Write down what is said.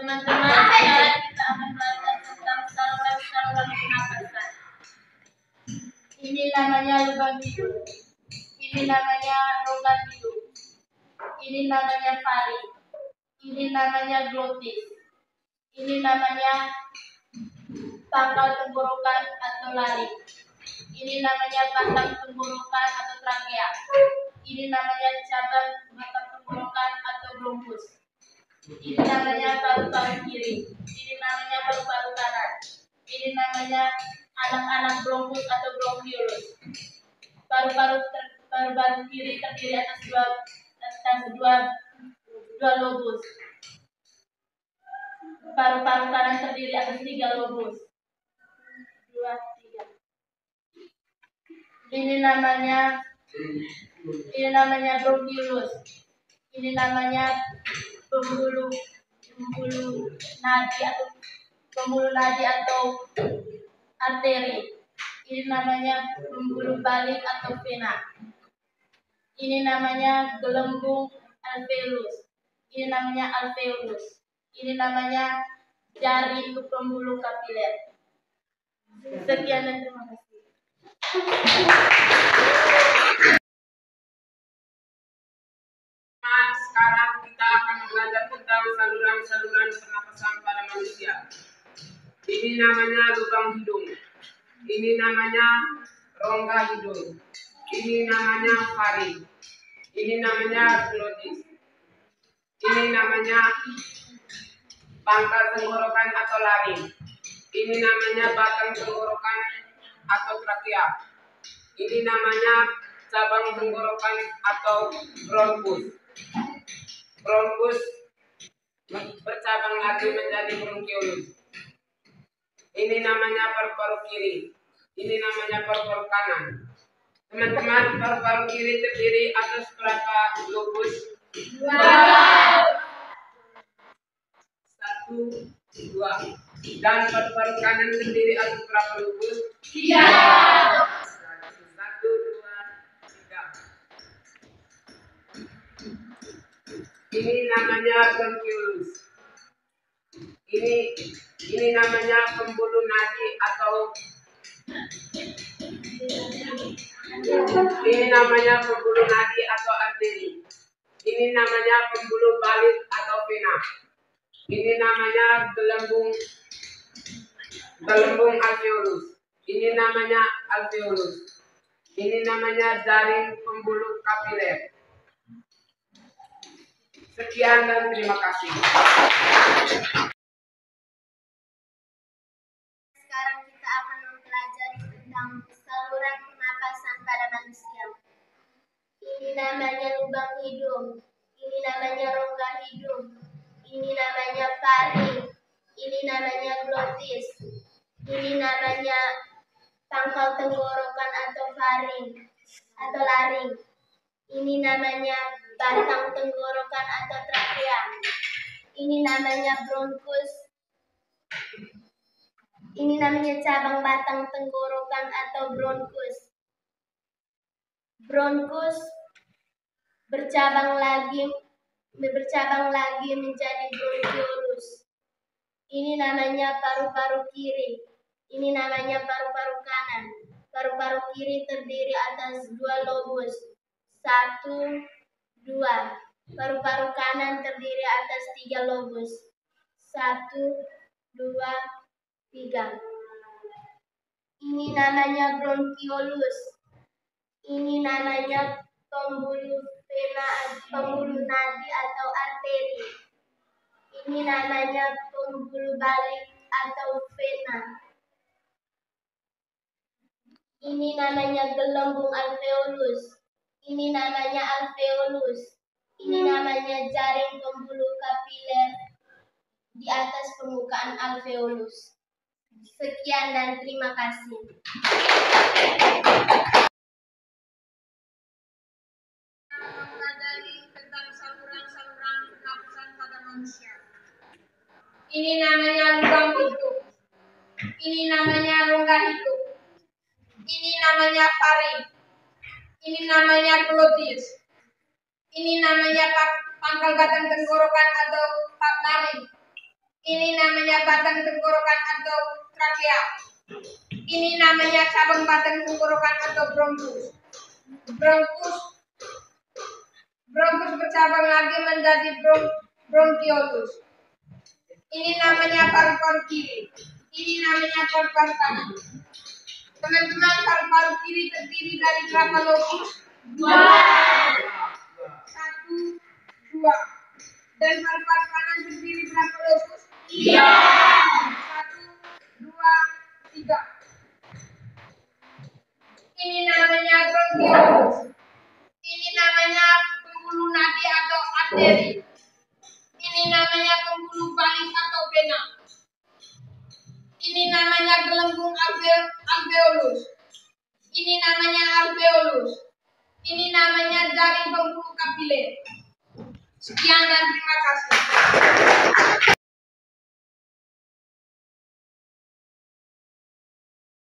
Teman-teman, sekarang kita akan belajar tentang saluran-saluran pernapasan. Ini namanya lubang hidung. Ini namanya rongga hidung. Ini namanya faring. Ini namanya glotis. Ini namanya pangkal tenggorokan atau laring. Ini namanya batang tenggorokan atau trakea. Ini namanya cabang batang tenggorokan atau bronkus. Ini namanya paru-paru kiri. Ini namanya paru-paru kanan. Ini namanya anak-anak bronkus atau bronkiolus. Paru-paru kiri terdiri atas dua lobus. Paru-paru kanan terdiri atas 3 lobus. 2, 3. Ini namanya bronkiolus. Ini namanya pembuluh nadi atau arteri. Ini namanya pembuluh balik atau vena. Ini namanya gelembung alveolus. Ini namanya alveolus. Ini namanya jari untuk pembuluh kapiler. Sekian dan terima kasih. Sekarang kita akan belajar tentang saluran-saluran pernapasan pada manusia. Ini namanya lubang hidung. Ini namanya rongga hidung. Ini namanya faring. Ini namanya glotis. Ini namanya pangkal tenggorokan atau laring. Ini namanya batang tenggorokan atau trakea. Ini namanya cabang tenggorokan atau bronkus. Bronkus bercabang lagi menjadi bronkiolus. Ini namanya paru-paru kiri. Ini namanya paru-paru kanan. Teman-teman, paru-paru kiri terdiri atas berapa lobus? 2. 1, 2. Dan paru-paru kanan terdiri atas berapa lobus? 3. 1, 2, 3. Ini namanya bronkiolus. Ini namanya pembuluh nadi atau arteri. Ini namanya pembuluh balik atau vena. Ini namanya gelembung alveolus. Ini namanya alveolus. Ini namanya jaring pembuluh kapiler. Sekian dan terima kasih. Sekarang kita akan mempelajari tentang saluran pernapasan pada manusia. Ini namanya lubang hidung. Ini namanya rongga hidung. Ini namanya faring. Ini namanya glotis. Ini namanya pangkal tenggorokan atau faring atau laring. Ini namanya batang tenggorokan atau trakea. Ini namanya bronkus. Ini namanya cabang batang tenggorokan atau bronkus. Bronkus bercabang lagi menjadi bronkiolus. Ini namanya paru-paru kiri. Ini namanya paru-paru kanan. Paru-paru kiri terdiri atas 2 lobus. 1, 2. Paru-paru kanan terdiri atas 3 lobus. 1, 2, 3. Ini namanya bronkiolus. Ini namanya pembuluh nadi atau arteri. Ini namanya pembuluh balik atau vena. Ini namanya gelembung alveolus. Ini namanya alveolus. Ini namanya jaring pembuluh kapiler di atas permukaan alveolus. Sekian dan terima kasih. Mempelajari tentang saluran-saluran pernapasan pada manusia. Ini namanya lubang hidung. Ini namanya rongga hidung. Ini namanya faring. Ini namanya glotis. Ini namanya pangkal batang tenggorokan atau laring. Ini namanya batang tenggorokan atau trakea. Ini namanya cabang batang tenggorokan atau bronkus. Bronkus bercabang lagi menjadi bronkiolus. Ini namanya paru-paru kiri. Ini namanya paru-paru kanan. Teman-teman, paru-paru kiri terdiri dari berapa lobus? 2. 1, 2. Dan paru-paru kanan terdiri berapa lobus? 3. 1, 2, 3. Ini namanya bronkiolus. Ini namanya pembuluh nadi atau arteri. Ini namanya pembuluh balik atau vena. Ini namanya gelembung alveolus. Ini namanya alveolus. Ini namanya jaring pembuluh kapiler. Sekian dan terima kasih.